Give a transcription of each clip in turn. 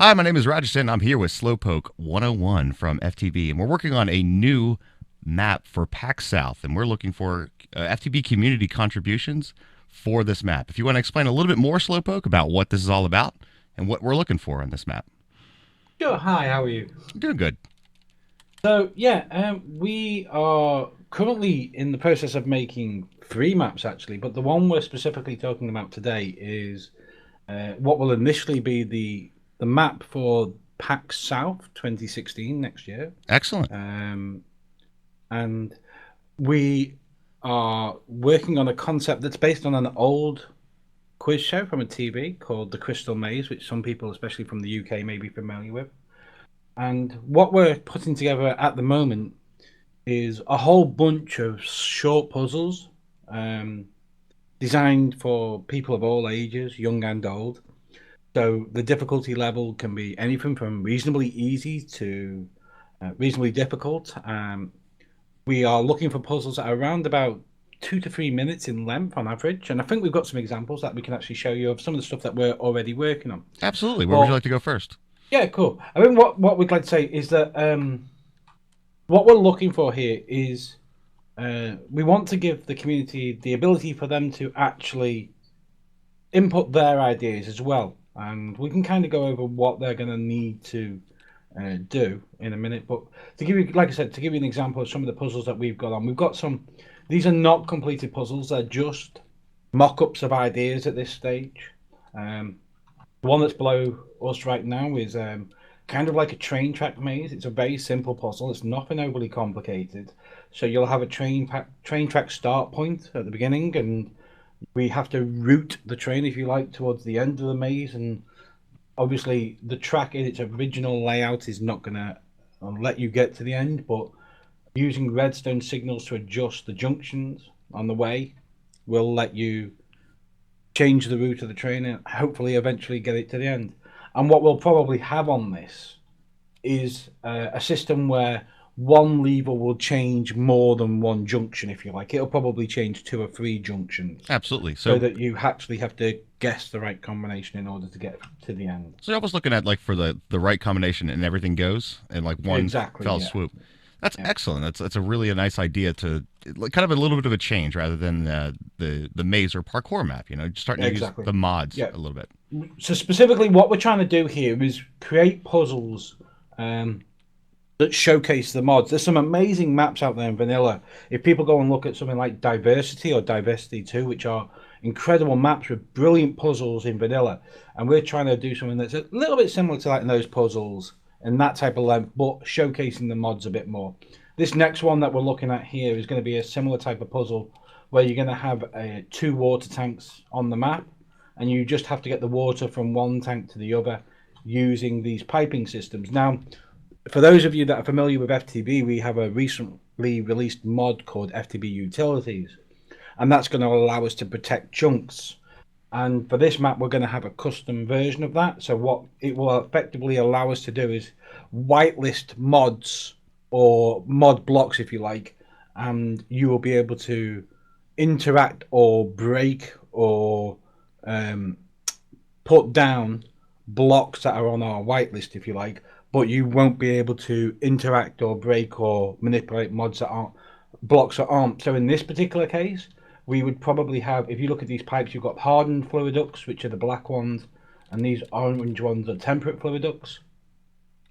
Hi, my name is Rajesh. I'm here with Slowpoke 101 from FTB, and we're working on a new map for PAX South, and we're looking for FTB community contributions for this map. If you want to explain a little bit more, Slowpoke, about what this is all about and what we're looking for on this map. Sure. Hi, how are you? Doing good. We are currently in the process of making three maps actually, but the one we're specifically talking about today is what will initially be the map for PAX South 2016 next year. Excellent. Um, and we are working on a concept that's based on an old quiz show from a TV called The Crystal Maze, which some people, especially from the UK, may be familiar with. And what we're putting together at the moment is a whole bunch of short puzzles um, designed for people of all ages, young and old. So the difficulty level can be anything from reasonably easy to reasonably difficult. We are looking for puzzles that are around about 2 to 3 minutes in length on average. And I think we've got some examples that we can actually show you of some of the stuff that we're already working on. Absolutely. Where would you But like to go first? yeah, cool. I mean, what we'd like to say is that what we're looking for here is we want to give the community the ability for them to actually input their ideas as well, and we can kind of go over what they're going to need to do in a minute. But to give you, like I said, to give you an example of some of the puzzles that we've got on, we've got some. These are not completed puzzles; they're just mock-ups of ideas at this stage. The one that's below us right now is kind of like a train track maze. It's a very simple puzzle. It's nothing overly complicated. So you'll have a train track start point at the beginning, and we have to route the train, if you like, towards the end of the maze. And obviously, the track in its original layout is not going to let you get to the end, but using redstone signals to adjust the junctions on the way will let you change the route of the train and hopefully eventually get it to the end. And what we'll probably have on this is a system where one lever will change more than one junction, if you like. It'll probably change 2 or 3 junctions Absolutely. so that you actually have to guess the right combination in order to get to the end. So you're almost looking at like for the right combination and everything goes in like one Exactly, fell yeah. swoop. That's Yeah, excellent. That's a really a nice idea to like kind of a little bit of a change rather than the maze or parkour map. You know, just starting to use exactly. the mods Yeah. a little bit. So specifically, what we're trying to do here is create puzzles um, that showcase the mods. There's some amazing maps out there in vanilla. If people go and look at something like Diversity or Diversity 2, which are incredible maps with brilliant puzzles in vanilla, and we're trying to do something that's a little bit similar to that in those puzzles and that type of length, but showcasing the mods a bit more. This next one that we're looking at here is going to be a similar type of puzzle where you're going to have 2 water tanks on the map, and you just have to get the water from one tank to the other using these piping systems. Now, for those of you that are familiar with FTB, we have a recently released mod called FTB Utilities, and that's going to allow us to protect chunks. And for this map, we're going to have a custom version of that. So what it will effectively allow us to do is whitelist mods or mod blocks, if you like, and you will be able to interact or break or um, put down blocks that are on our whitelist, if you like, but you won't be able to interact or break or manipulate mods that aren't blocks that aren't. So in this particular case, we would probably have, if you look at these pipes, you've got hardened fluiducts, which are the black ones, and these orange ones are temperate fluiducts.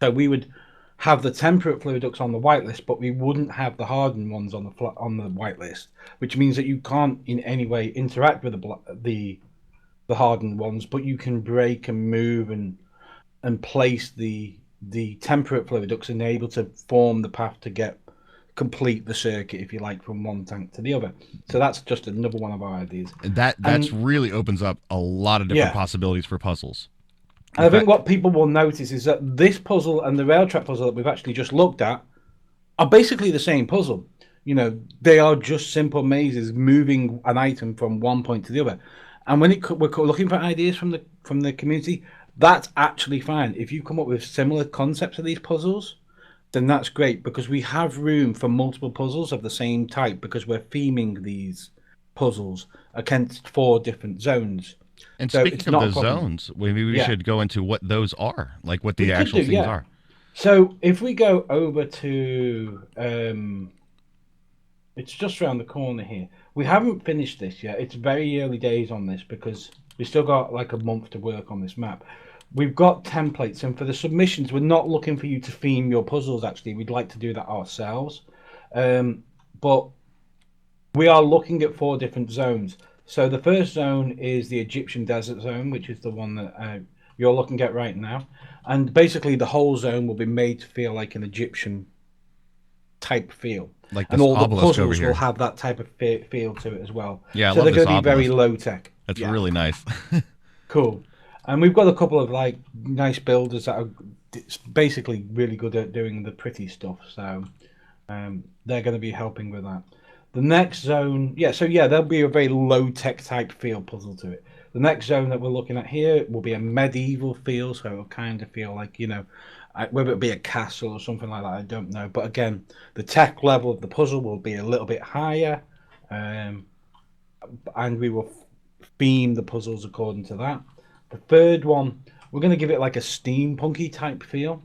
So we would have the temperate fluiducts on the whitelist, but we wouldn't have the hardened ones on the whitelist, which means that you can't in any way interact with the hardened ones, but you can break and move and place the temperate fluiducts and able to form the path to get complete the circuit, if you like, from one tank to the other. So that's just another one of our ideas. That's And really opens up a lot of different yeah, possibilities for puzzles. and In I think fact, what people will notice is that this puzzle and the rail track puzzle that we've actually just looked at are basically the same puzzle. You know, they are just simple mazes moving an item from one point to the other. And when we're looking for ideas from the community, that's actually fine. If you come up with similar concepts of these puzzles, then that's great because we have room for multiple puzzles of the same type because we're theming these puzzles against 4 different zones. And So speaking it's of not a those problem. zones, maybe we Yeah, should go into what those are, like what we the could actual do. things Yeah. are. So if we go over to, it's just around the corner here. We haven't finished this yet. It's very early days on this because we still got like a month to work on this map. We've got templates, and for the submissions, we're not looking for you to theme your puzzles. Actually, we'd like to do that ourselves. But we are looking at 4 different zones. So the first zone is the Egyptian desert zone, which is the one that you're looking at right now. And basically, the whole zone will be made to feel like an Egyptian type feel. Like And this all the obelisk over puzzles will here. have that type of feel to it as well. Yeah, I So love they're this going to be very obelisk. low tech. That's Yeah, really nice. cool. And we've got a couple of like nice builders that are basically really good at doing the pretty stuff. So they're going to be helping with that. The next zone, yeah, so yeah, there'll be a very low tech type feel puzzle to it. The next zone that we're looking at here will be a medieval feel, so it'll kind of feel like, whether it be a castle or something like that, I don't know. But again, the tech level of the puzzle will be a little bit higher, um, and we will theme the puzzles according to that. The third one, we're going to give it like a steampunky type feel.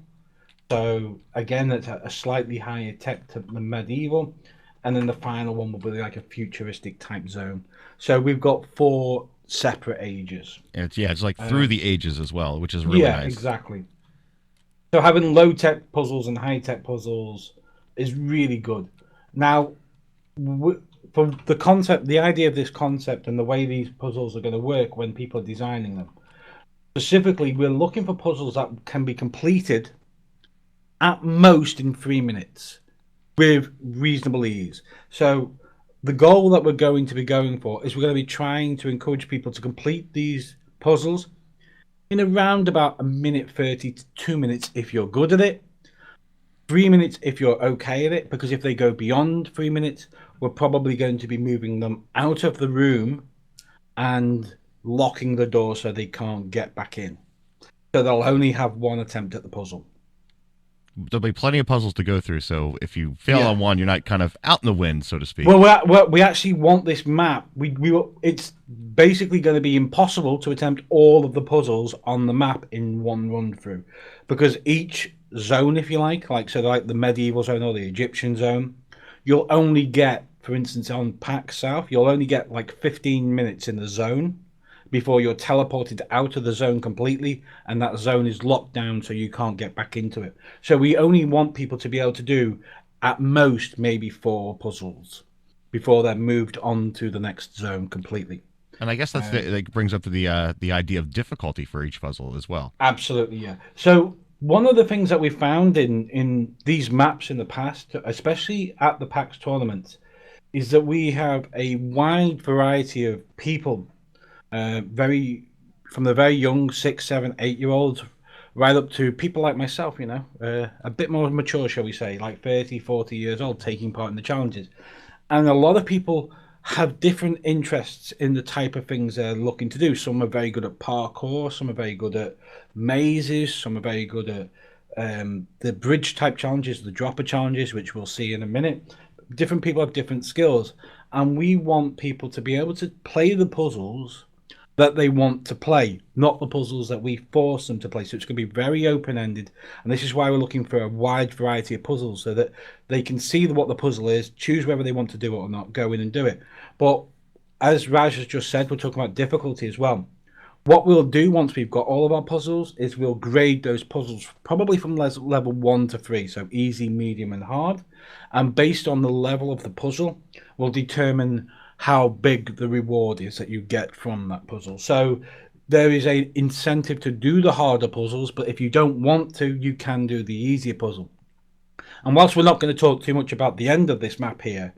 So again, it's a slightly higher tech to the medieval, and then the final one will be like a futuristic type zone. So we've got 4 separate ages. And it's like through the ages as well, which is really Yeah, nice. exactly. So having low tech puzzles and high tech puzzles is really good. Now, for the concept, the idea of this concept and the way these puzzles are going to work when people are designing them, specifically, we're looking for puzzles that can be completed at most in 3 minutes with reasonable ease. So the goal that we're going to be going for is we're going to be trying to encourage people to complete these puzzles in around about a minute 30 to 2 minutes if you're good at it. 3 minutes if you're okay at it, because if they go beyond 3 minutes, we're probably going to be moving them out of the room and locking the door so they can't get back in. So they'll only have one attempt at the puzzle. There'll be plenty of puzzles to go through, so if you fail Yeah. on one, you're not kind of out in the wind, so to speak. Well, we actually want this map. It's basically going to be impossible to attempt all of the puzzles on the map in one run through, because each zone, if you like so like the medieval zone or the Egyptian zone, you'll only get, for instance, on PAX South, you'll only get like 15 minutes in the zone before you're teleported out of the zone completely, and that zone is locked down so you can't get back into it. So we only want people to be able to do at most maybe 4 puzzles before they're moved on to the next zone completely. And I guess that brings up to the idea of difficulty for each puzzle as well. Absolutely, yeah. So one of the things that we found in these maps in the past, especially at the PAX tournaments, is that we have a wide variety of people, very from the very young 6, 7, 8-year olds, right up to people like myself, a bit more mature, shall we say, like 30, 40 years old, taking part in the challenges. And a lot of people have different interests in the type of things they're looking to do. Some are very good at parkour, some are very good at mazes, some are very good at the bridge type challenges, the dropper challenges, which we'll see in a minute. Different people have different skills, and we want people to be able to play the puzzles that they want to play, not the puzzles that we force them to play. So it's going to be very open ended, and this is why we're looking for a wide variety of puzzles so that they can see what the puzzle is, choose whether they want to do it or not, go in and do it. But as Raj has just said, we're talking about difficulty as well. What we'll do once we've got all of our puzzles is we'll grade those puzzles probably from level 1 to 3, so easy, medium, and hard. And based on the level of the puzzle, we'll determine how big the reward is that you get from that puzzle. So there is a incentive to do the harder puzzles, but if you don't want to, you can do the easier puzzle. And whilst we're not going to talk too much about the end of this map here,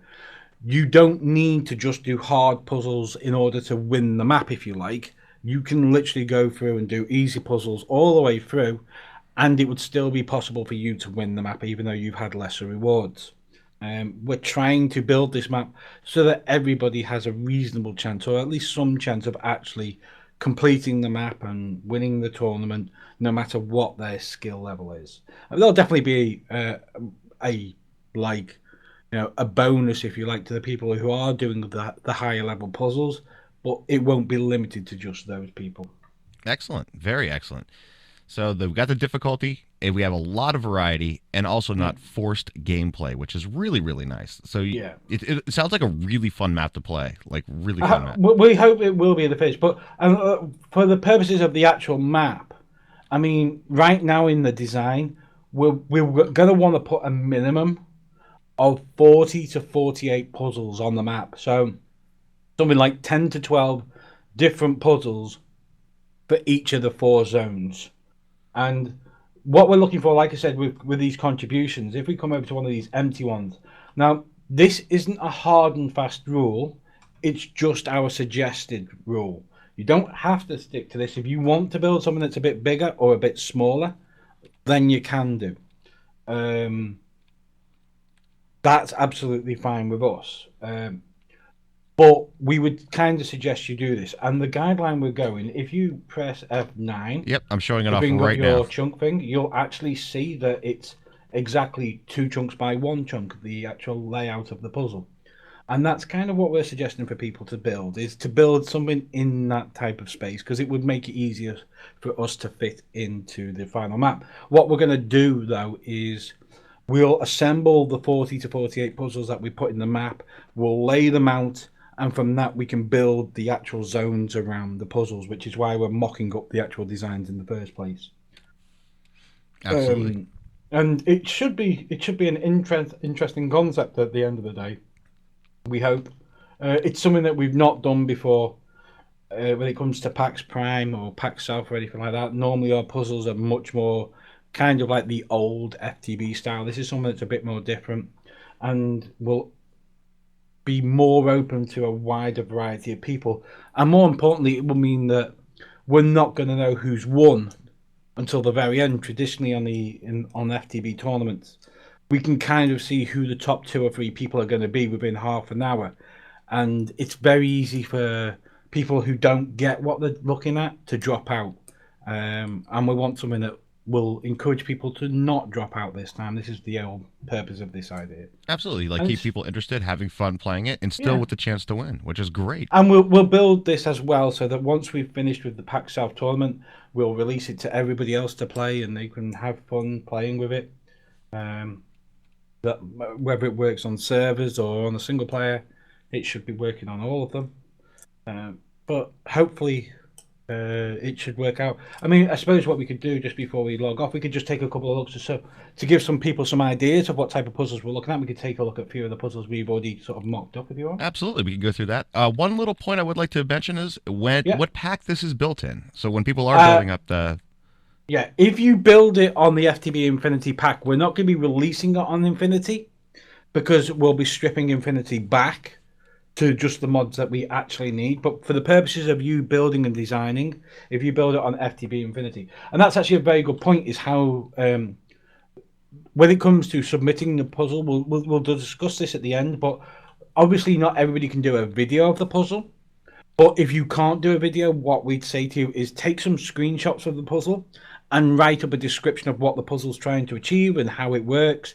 you don't need to just do hard puzzles in order to win the map, if you like. You can literally go through and do easy puzzles all the way through, and it would still be possible for you to win the map, even though you've had lesser rewards. We're trying to build this map so that everybody has a reasonable chance, or at least some chance, of actually completing the map and winning the tournament, no matter what their skill level is. And there'll definitely be a like a bonus, if you like, to the people who are doing the higher level puzzles. but it won't be limited to just those people. Excellent. Very excellent. So they've got the difficulty, and we have a lot of variety, and also not forced gameplay, which is really, really nice. So Yeah. it sounds like a really fun map to play, like really fun map. We hope it will be the finish, but for the purposes of the actual map, I mean, right now in the design, we're going to want to put a minimum of 40 to 48 puzzles on the map. So something like 10 to 12 different puzzles for each of the 4 zones. And what we're looking for, like I said, with these contributions, if we come over to one of these empty ones, now this isn't a hard and fast rule, it's just our suggested rule. You don't have to stick to this. If you want to build something that's a bit bigger or a bit smaller, then you can do. That's absolutely fine with us. But we would kind of suggest you do this. And the guideline we're going, if you press F9 Yep, I'm showing it to off bring up right now. your chunk thing, you'll actually see that it's exactly 2 chunks by 1 chunk, the actual layout of the puzzle. And that's kind of what we're suggesting for people to build, is to build something in that type of space, because it would make it easier for us to fit into the final map. What we're going to do, though, is we'll assemble the 40 to 48 puzzles that we put in the map, we'll lay them out, and from that we can build the actual zones around the puzzles, which is why we're mocking up the actual designs in the first place. Absolutely. And it should be an interesting concept at the end of the day. We hope it's something that we've not done before when it comes to PAX Prime or PAX South or anything like that. Normally our puzzles are much more kind of like the old FTB style. This is something that's a bit more different, and will be more open to a wider variety of people. And more importantly, it will mean that we're not going to know who's won until the very end. Traditionally, on FTB tournaments, we can kind of see who the top 2 or 3 people are going to be within half an hour, and it's very easy for people who don't get what they're looking at to drop out. And we want something that will encourage people to not drop out this time. This is the whole purpose of this idea. Absolutely. Like And keep people interested, having fun playing it, and still yeah. with the chance to win, which is great. And we'll build this as well, so that once we've finished with the PAX South tournament, we'll release it to everybody else to play, and they can have fun playing with it. That whether it works on servers or on a single player, it should be working on all of them. But hopefully, it should work out. I mean, I suppose what we could do just before we log off, we could just take a couple of looks to give some people some ideas of what type of puzzles we're looking at. We could take a look at a few of the puzzles we've already sort of mocked up, if you want. Absolutely, we can go through that. One little point I would like to mention is what pack this is built in. So when people are building up the Yeah, if you build it on the FTB Infinity pack, we're not going to be releasing it on Infinity, because we'll be stripping Infinity back to just the mods that we actually need. But for the purposes of you building and designing, if you build it on FTB Infinity, and that's actually a very good point, is how when it comes to submitting the puzzle, we'll discuss this at the end, but obviously not everybody can do a video of the puzzle. But if you can't do a video, what we'd say to you is take some screenshots of the puzzle and write up a description of what the puzzle's trying to achieve and how it works,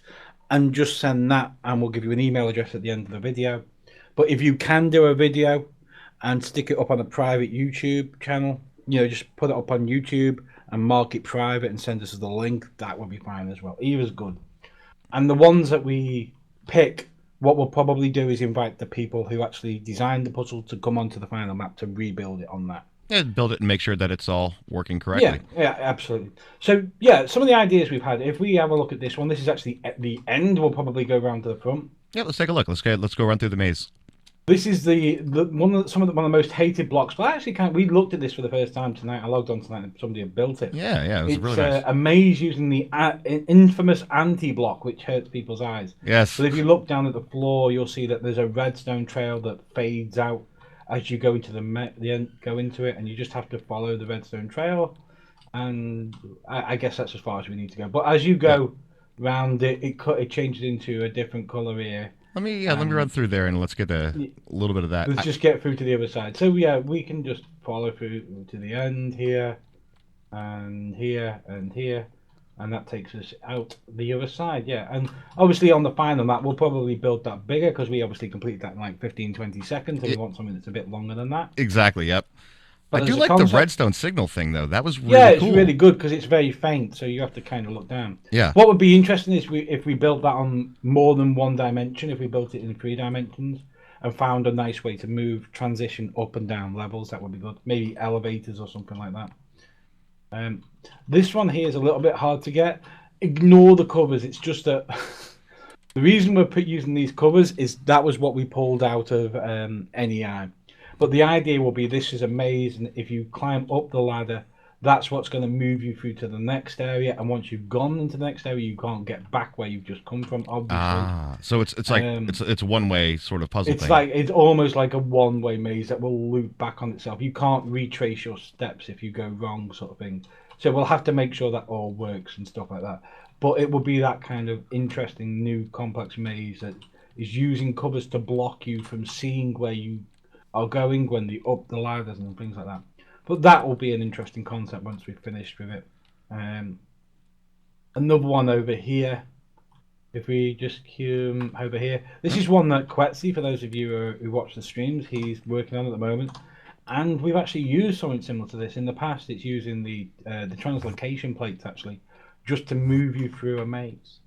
and just send that, and we'll give you an email address at the end of the video. But if you can do a video and stick it up on a private YouTube channel, just put it up on YouTube and mark it private and send us the link, that would be fine as well. Either's good. And the ones that we pick, what we'll probably do is invite the people who actually designed the puzzle to come onto the final map to rebuild it on that. Yeah, build it and make sure that it's all working correctly. Yeah, absolutely. So, some of the ideas we've had, if we have a look at this one, this is actually at the end. We'll probably go around to the front. Yeah, let's take a look. Let's go run through the maze. This is one of the most hated blocks. But I actually we looked at this for the first time tonight. I logged on tonight and somebody had built it. Yeah, it was really nice. A maze using the infamous anti-block, which hurts people's eyes. Yes. But if you look down at the floor, you'll see that there's a redstone trail that fades out as you go into the end, go into it, and you just have to follow the redstone trail. And I guess that's as far as we need to go. But as you go round it, it changes into a different color here. Let me run through there and let's get a little bit of that. Let's just get through to the other side. So we can just follow through to the end here, and here, and here. and that takes us out the other side. Yeah, and obviously on the final map, we'll probably build that bigger because we obviously completed that in like 15, 20 seconds, and we It, want something that's a bit longer than that. exactly. Yep. I But do there's a like the concept. redstone signal thing though. That was Yeah, really it's cool. really good because it's very faint, so you have to kind of look down. Yeah. What would be interesting is if we built that on more than one dimension, if we built it in 3 dimensions and found a nice way to move transition up and down levels, that would be good. Maybe elevators or something like that. Um, this one here is a little bit hard to get. Ignore the covers. It's just that the reason we're using these covers is that was what we pulled out of NEI. But the idea will be this is a maze, and if you climb up the ladder, that's what's going to move you through to the next area. And once you've gone into the next area, you can't get back where you've just come from. Obviously, Ah, so it's like it's a one way sort of puzzle it's thing. like it's almost like a one-way maze that will loop back on itself. You can't retrace your steps if you go wrong, sort of thing. So we'll have to make sure that all works and stuff like that. But it will be that kind of interesting new complex maze that is using covers to block you from seeing where you are going when you up the ladders and things like that. But that will be an interesting concept once we've finished with it. Another one over here. If we just come over here, this is one that Quetzy, for those of you who watch the streams, he's working on at the moment, and we've actually used something similar to this in the past. It's using the translocation plates actually, just to move you through a maze,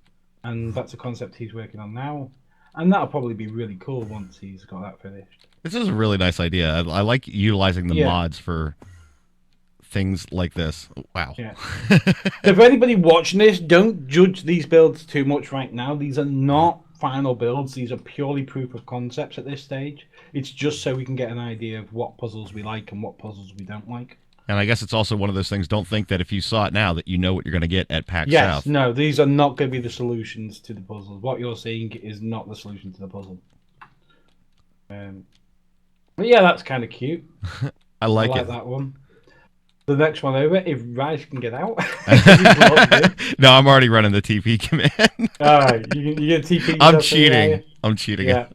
and that's a concept he's working on now, and that'll probably be really cool once he's got that finished. This is a really nice idea. I like utilizing the Yeah. mods for things like this. Wow. Yeah. So for anybody watching this, don't judge these builds too much right now. These are not final builds. These are purely proof of concepts at this stage. It's just so we can get an idea of what puzzles we like and what puzzles we don't like. And I guess it's also one of those things. Don't think that if you saw it now that you know what you're going to get at PAX Yes, South. no, these are not going to be the solutions to the puzzles. What you're seeing is not the solution to the puzzle. But yeah, that's kind of cute. I like it. That one. The next one over, if Raj can get out. No, I'm already running the TP command. Alright, you get TP. I'm cheating. I'm cheating. Yeah.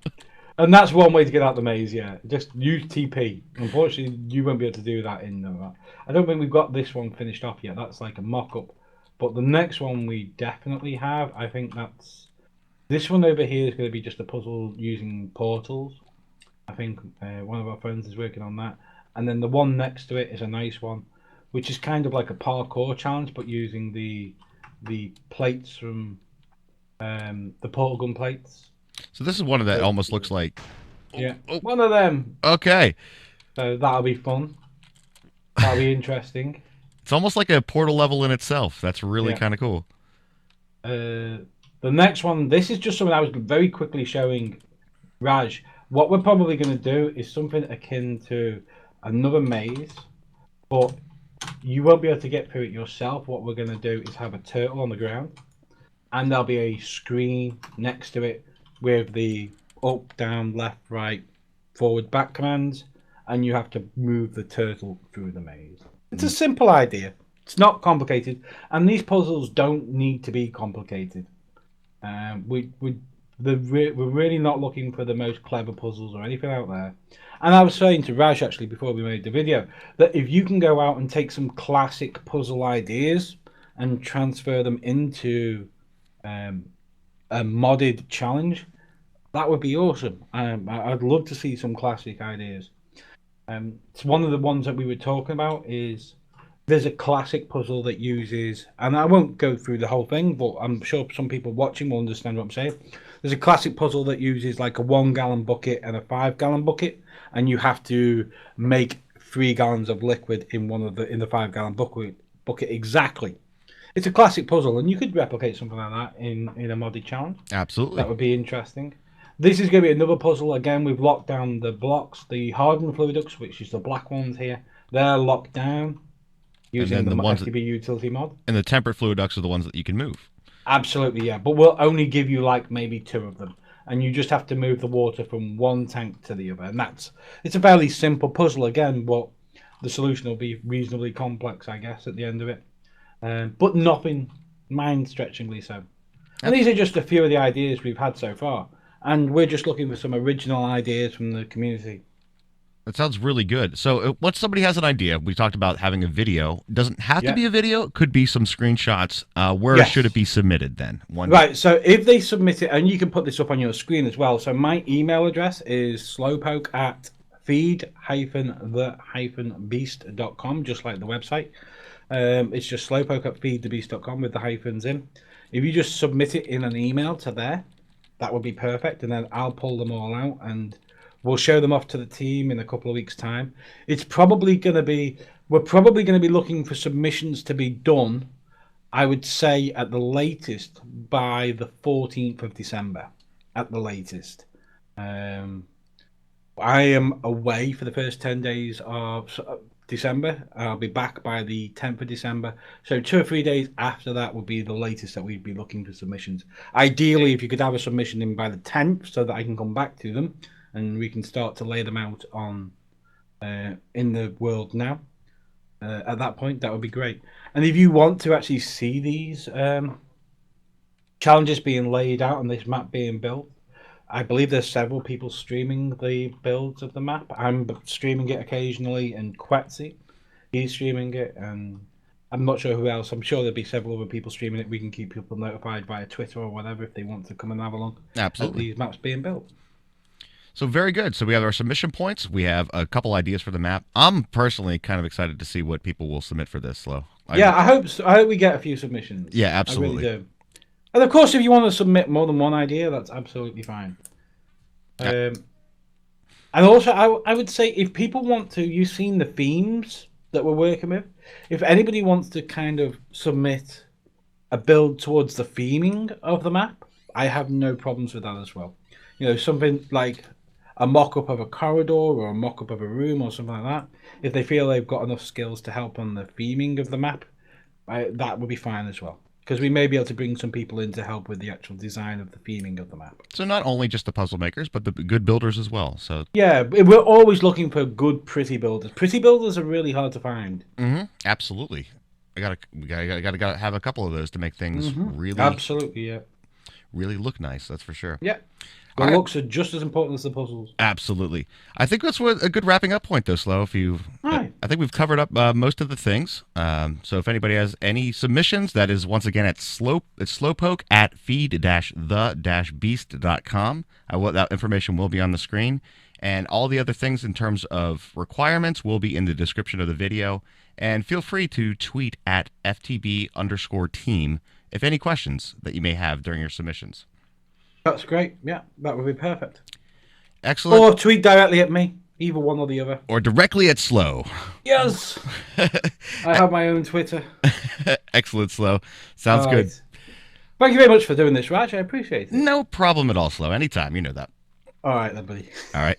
And that's one way to get out the maze, yeah. Just use TP. Unfortunately, you won't be able to do that in that. I don't think we've got this one finished off yet. That's like a mock-up. But the next one we definitely have. I think that's... This one over here is going to be just a puzzle using portals. I think one of our friends is working on that. And then the one next to it is a nice one, which is kind of like a parkour challenge, but using the plates from the portal gun plates. So this is one of that almost looks like. Yeah, one of them. Okay. So that'll be fun. That'll be interesting. It's almost like a portal level in itself. That's really kind of cool. The next one, this is just something I was very quickly showing Raj. What we're probably going to do is something akin to another maze, but you won't be able to get through it yourself. What we're going to do is have a turtle on the ground, and there'll be a screen next to it with the up, down, left, right, forward, back commands, and you have to move the turtle through the maze. It's a simple idea. It's not complicated, and these puzzles don't need to be complicated. We're really not looking for the most clever puzzles or anything out there. And I was saying to Raj actually before we made the video that if you can go out and take some classic puzzle ideas and transfer them into a modded challenge, that would be awesome. I'd love to see some classic ideas. It's one of the ones that we were talking about is there's a classic puzzle that uses, and I won't go through the whole thing, but I'm sure some people watching will understand what I'm saying. There's a classic puzzle that uses like a 1 gallon bucket and a 5 gallon bucket, and you have to make 3 gallons of liquid in the 5 gallon bucket exactly. It's a classic puzzle, and you could replicate something like that in a modded challenge. Absolutely. That would be interesting. This is going to be another puzzle. Again, we've locked down the blocks. The hardened fluid ducts, which is the black ones here, they're locked down using the FTB utility mod. And the tempered fluid ducts are the ones that you can move. Absolutely, yeah. But we'll only give you like maybe 2 of them. And you just have to move the water from one tank to the other. And it's a fairly simple puzzle again, but the solution will be reasonably complex, I guess, at the end of it. But nothing mind-stretchingly so. And these are just a few of the ideas we've had so far. And we're just looking for some original ideas from the community. That sounds really good. So, once somebody has an idea, we talked about having a video. It doesn't have to Yeah. be a video. It could be some screenshots. Where should it Yes. be submitted then? One. Right. So if they submit it, and you can put this up on your screen as well. So my email address is slowpoke at feed-the-beast.com, just like the website. It's just slowpoke at feedthebeast.com with the hyphens in. If you just submit it in an email to there, that would be perfect. And then I'll pull them all out and we'll show them off to the team in a couple of weeks' time. It's probably going to be, we're probably going to be looking for submissions to be done, I would say at the latest by the 14th of December, at the latest. I am away for the first 10 days of December. I'll be back by the 10th of December. So 2 or 3 days after that would be the latest that we'd be looking for submissions. Ideally, if you could have a submission in by the 10th so that I can come back to them and we can start to lay them out on in the world now. At that point, that would be great. And if you want to actually see these challenges being laid out and this map being built, I believe there's several people streaming the builds of the map. I'm streaming it occasionally, and Quetzy, he's streaming it, and I'm not sure who else. I'm sure there'll be several other people streaming it. We can keep people notified via Twitter or whatever if they want to come and have a look at these maps being built. So very good. So we have our submission points. We have a couple ideas for the map. I'm personally kind of excited to see what people will submit for this, Slow. I hope so. I hope we get a few submissions. Yeah, absolutely. I really do. And of course, if you want to submit more than one idea, that's absolutely fine. And also, I would say if people want to, you've seen the themes that we're working with. If anybody wants to kind of submit a build towards the theming of the map, I have no problems with that as well. You know, something like a mock-up of a corridor or a mock-up of a room or something like that. If they feel they've got enough skills to help on the theming of the map, that would be fine as well. Because we may be able to bring some people in to help with the actual design of the theming of the map. So not only just the puzzle makers, but the good builders as well. So yeah, we're always looking for good, pretty builders. Pretty builders are really hard to find. Absolutely, we gotta have a couple of those to make things really really look nice. That's for sure. Yeah. The looks are just as important as the puzzles. Absolutely. I think that's a good wrapping up point, though, Slow. I think we've covered up most of the things. So if anybody has any submissions, that is once again at slowpoke at feed-the-beast.com. That information will be on the screen. And all the other things in terms of requirements will be in the description of the video. And feel free to tweet at FTB_team if any questions that you may have during your submissions. That's great. Yeah, that would be perfect. Excellent. Or tweet directly at me, either one or the other. Or directly at Slow. Yes. I have my own Twitter. Excellent, Slow. Sounds good. Thank you very much for doing this, Raj. I appreciate it. No problem at all, Slow. Anytime. You know that. All right, then, buddy. All right.